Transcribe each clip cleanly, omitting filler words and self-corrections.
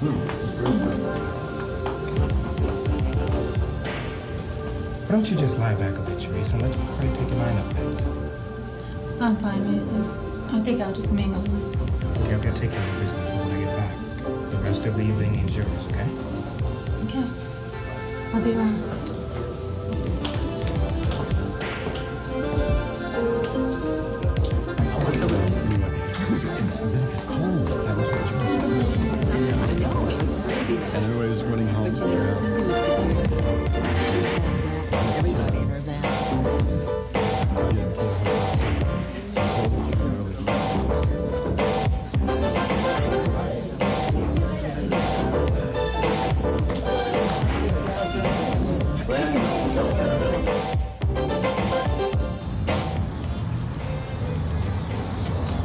Why don't you just lie back a bit, Teresa, and let the party take your mind off things? I'm fine, Mason. I think I'll just mingle. Okay, I've got to take care of business when I get back. The rest of the evening is yours, okay? Okay. I'll be around. And everybody's running home. But you know, Susie was prepared. She had everybody in her van.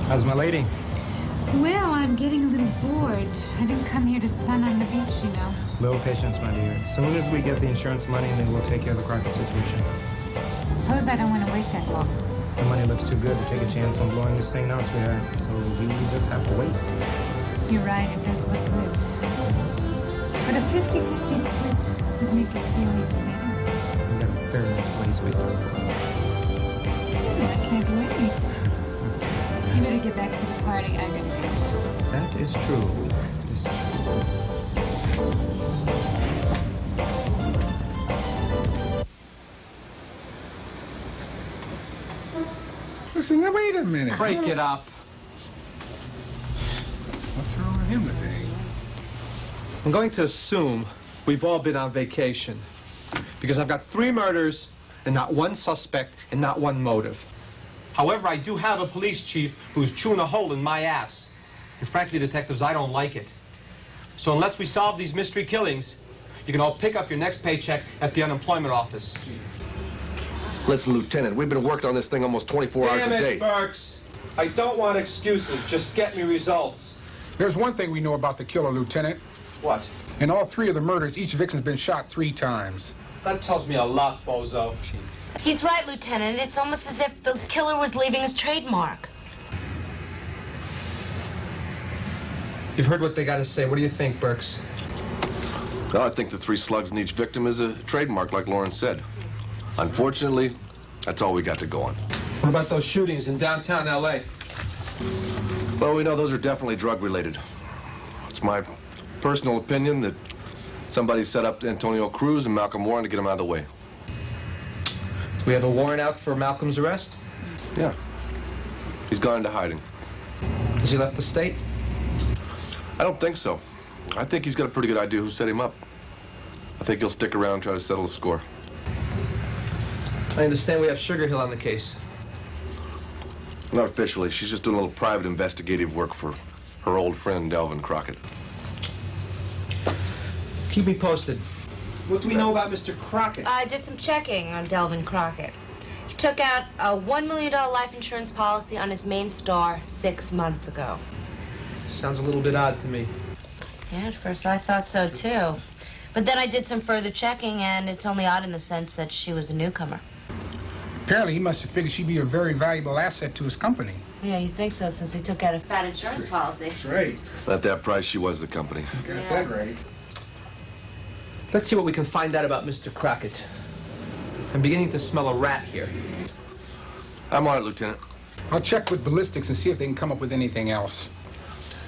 How's my lady? Well, I'm getting a little bored. I didn't come here to sun on the beach, you know. Little patience, my dear. As soon as we get the insurance money, then we'll take care of the Crockett situation. Suppose I don't want to wait that long. The money looks too good to take a chance on blowing this thing now, sweetheart. So we just have to wait. You're right, it does look good. But a 50-50 split would make it feel even better. We got a very nice place waiting for us. I can't wait. You better get back to the party. I gotta go. That is true. That is true. Listen, now wait a minute. Break it up. What's wrong with him today? I'm going to assume we've all been on vacation because I've got 3 murders and not one suspect and not one motive. However, I do have a police chief who's chewing a hole in my ass. And frankly, detectives, I don't like it. So unless we solve these mystery killings, you can all pick up your next paycheck at the unemployment office. Listen, Lieutenant, we've been working on this thing almost 24 hours a day. Damn it, Burks. I don't want excuses. Just get me results. There's one thing we know about the killer, Lieutenant. What? In all 3 of the murders, each victim's been shot 3 times. That tells me a lot, bozo. He's right, Lieutenant. It's almost as if the killer was leaving his trademark. You've heard what they got to say. What do you think, Burks? Well, I think the 3 slugs in each victim is a trademark, like Lauren said. Unfortunately, that's all we got to go on. What about those shootings in downtown L.A.? Well, we know those are definitely drug-related. It's my personal opinion that somebody set up Antonio Cruz and Malcolm Warren to get him out of the way. We have a warrant out for Malcolm's arrest? Yeah. He's gone into hiding. Has he left the state? I don't think so. I think he's got a pretty good idea who set him up. I think he'll stick around and try to settle the score. I understand we have Sugar Hill on the case. Not officially. She's just doing a little private investigative work for her old friend, Delvin Crockett. Keep me posted. What do we know about Mr. Crockett? I did some checking on Delvin Crockett. He took out a $1 million life insurance policy on his main star 6 months ago. Sounds a little bit odd to me. Yeah, at first I thought so, too. But then I did some further checking, and it's only odd in the sense that she was a newcomer. Apparently, he must have figured she'd be a very valuable asset to his company. Yeah, you think so, since he took out a fat insurance policy. That's right. At that price, she was the company. You got that right. Let's see what we can find out about Mr. Crockett. I'm beginning to smell a rat here. I'm on it, Lieutenant. I'll check with ballistics and see if they can come up with anything else.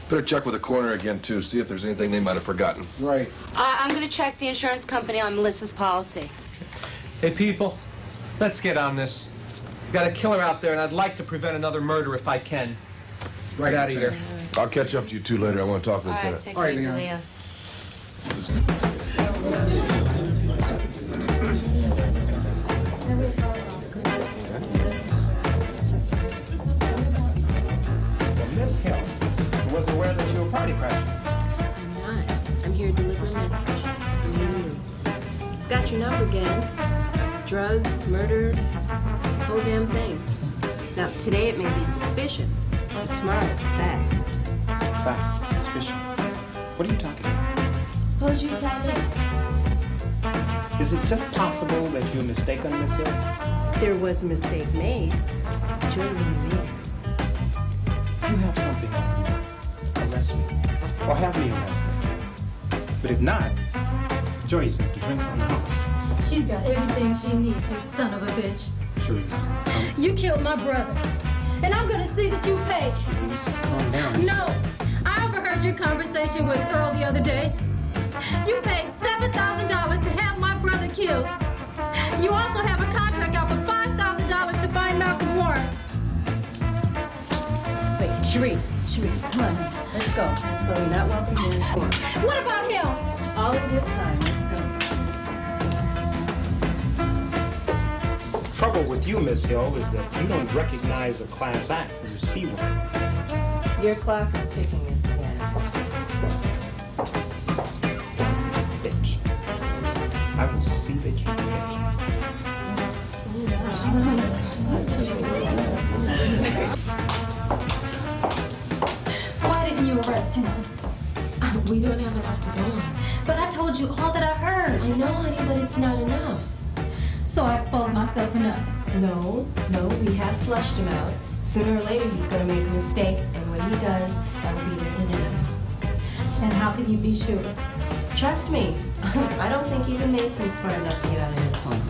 Better check with the coroner again, too, see if there's anything they might have forgotten. Right. I'm going to check the insurance company on Melissa's policy. Hey, people, let's get on this. We've got a killer out there, and I'd like to prevent another murder if I can. Right, Get out of here. I'll catch up to you two later. I want to talk to All right, Lieutenant. take All right, it easy, Leon. Leah. Miss Hill, I wasn't aware that you were party crashing. I'm not. I'm here to deliver a message. I'm Lilia. Got your number, gangs. Drugs, murder, whole damn thing. Now, today it may be suspicion, but tomorrow it's fact. Fact, suspicion. What are you talking about? Suppose you tell me. Is it just possible that you're mistaken, Miss Hill? There was a mistake made, but you're the one who made it. If you have something on you, arrest me. Or have me arrested. But if not, Joyce, the drinks on the house. She's got everything she needs, you son of a bitch. Cherise, You killed my brother. And I'm gonna see that you pay. Cherise, calm down. No! I overheard your conversation with Earl the other day. You paid $7,000 to have my brother killed. You also have a contract out for $5,000 to find Malcolm Warren. Wait, Cherise, come on. Let's go. Let's go. You're not welcome here. Come on. What about him? All in good time. Let's go. Trouble with you, Miss Hill, is that you don't recognize a class act when you see one. Your clock is ticking, Miss Glenn. Bitch. I will see that you pay. Why didn't you arrest him? We don't have enough to go on. But I told you all that I heard. I know, honey, but it's not enough. So I exposed myself for nothing. No, we have flushed him out. Sooner or later, he's going to make a mistake, and when he does, I'll be there to nab him. And how can you be sure? Trust me, I don't think even Mason's smart enough to get out of this one.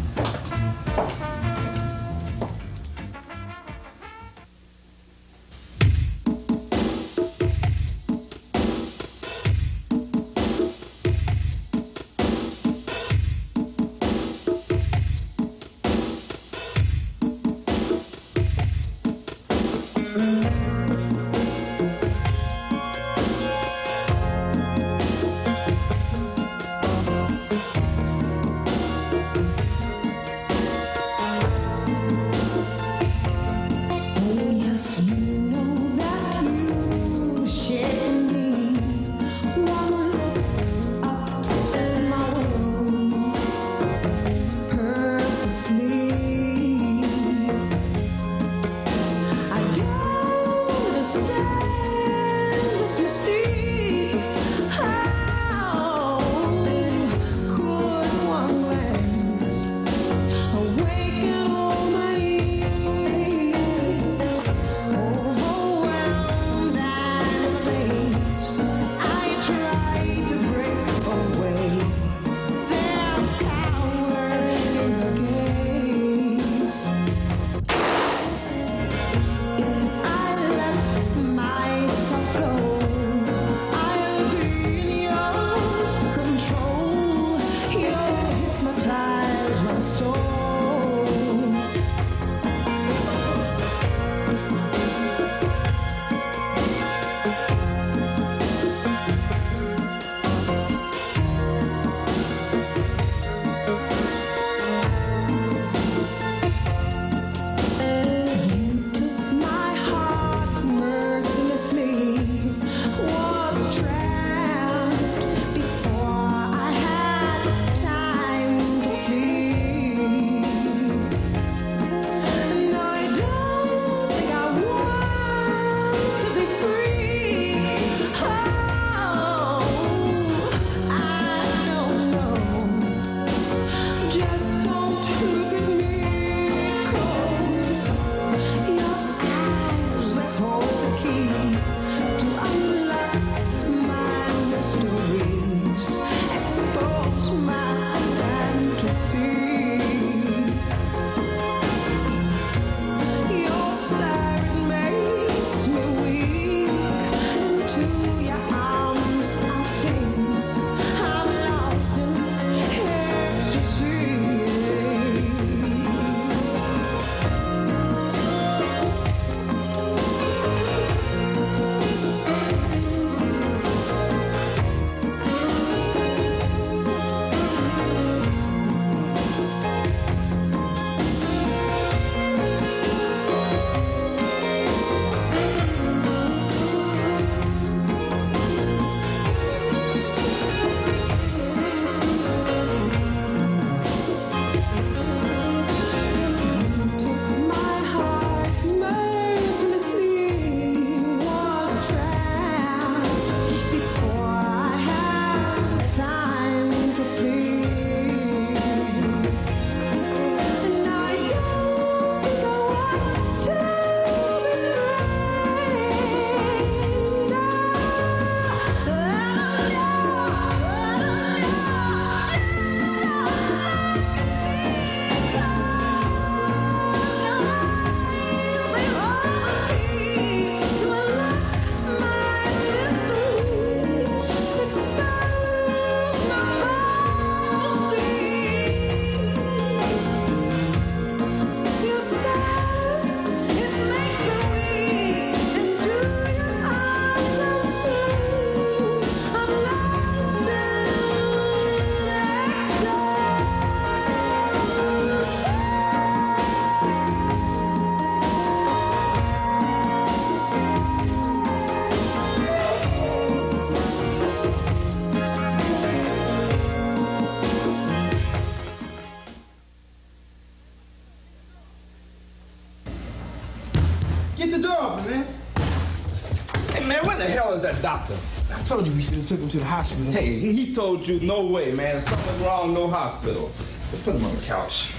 that doctor? I told you we should have took him to the hospital. Hey, he told you no way, man. There's something wrong, no hospital. Let's put him on the couch.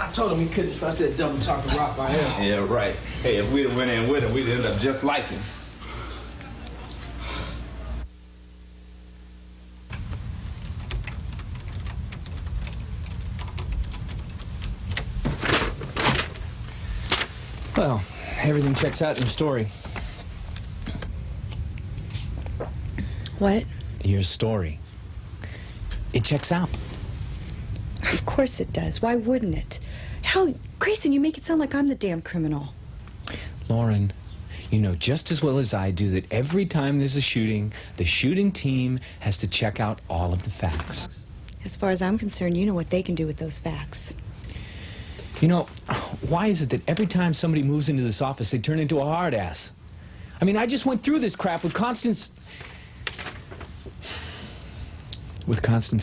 I told him he couldn't trust that double chocolate Raphael. Yeah, right. Hey, if we'd have went in with him, we'd end up just like him. Well, everything checks out in your story. What? Your story. It checks out. Of course it does. Why wouldn't it? Hell, Grayson, you make it sound like I'm the damn criminal. Lauren, you know just as well as I do that every time there's a shooting, the shooting team has to check out all of the facts. As far as I'm concerned, you know what they can do with those facts. You know, why is it that every time somebody moves into this office, they turn into a hard ass? I mean, I just went through this crap with Constance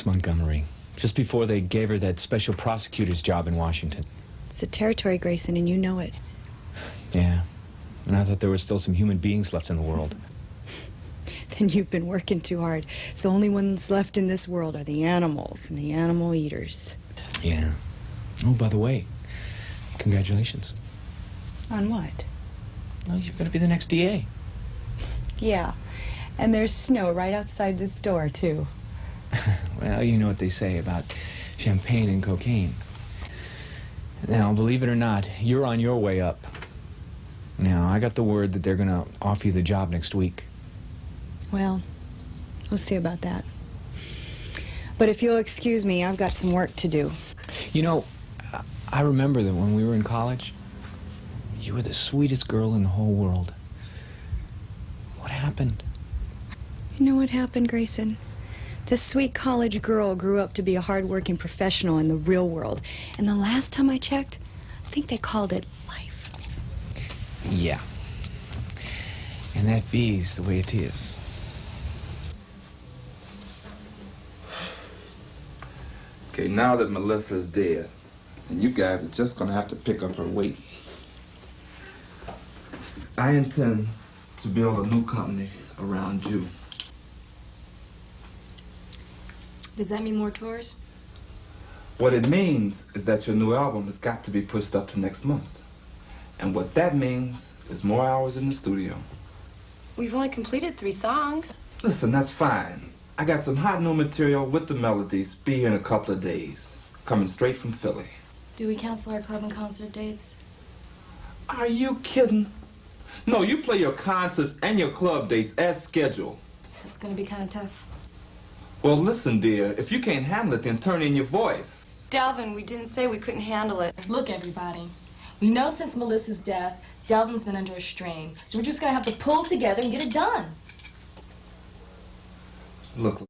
Montgomery, just before they gave her that special prosecutor's job in Washington. It's the territory, Grayson, and you know it. Yeah, and I thought there were still some human beings left in the world. Then you've been working too hard. So only ones left in this world are the animals and the animal eaters. Yeah. Oh, by the way, congratulations. On what? Well, you're going to be the next DA. Yeah, and there's snow right outside this door, too. Well, you know what they say about champagne and cocaine. Now, believe it or not, you're on your way up. Now, I got the word that they're going to offer you the job next week. Well, we'll see about that. But if you'll excuse me, I've got some work to do. You know, I remember that when we were in college, you were the sweetest girl in the whole world. What happened? You know what happened, Grayson? This sweet college girl grew up to be a hard-working professional in the real world. And the last time I checked, I think they called it life. Yeah. And that be's the way it is. Okay, now that Melissa is dead, and you guys are just gonna have to pick up her weight. I intend to build a new company around you. Does that mean more tours? What it means is that your new album has got to be pushed up to next month. And what that means is more hours in the studio. We've only completed 3 songs. Listen, that's fine. I got some hot new material with the melodies. Be here in a couple of days. Coming straight from Philly. Do we cancel our club and concert dates? Are you kidding? No, you play your concerts and your club dates as scheduled. It's gonna be kind of tough. Well, listen, dear, if you can't handle it, then turn in your voice. Delvin, we didn't say we couldn't handle it. Look, everybody, we know since Melissa's death, Delvin's been under a strain, so we're just gonna have to pull together and get it done. Look.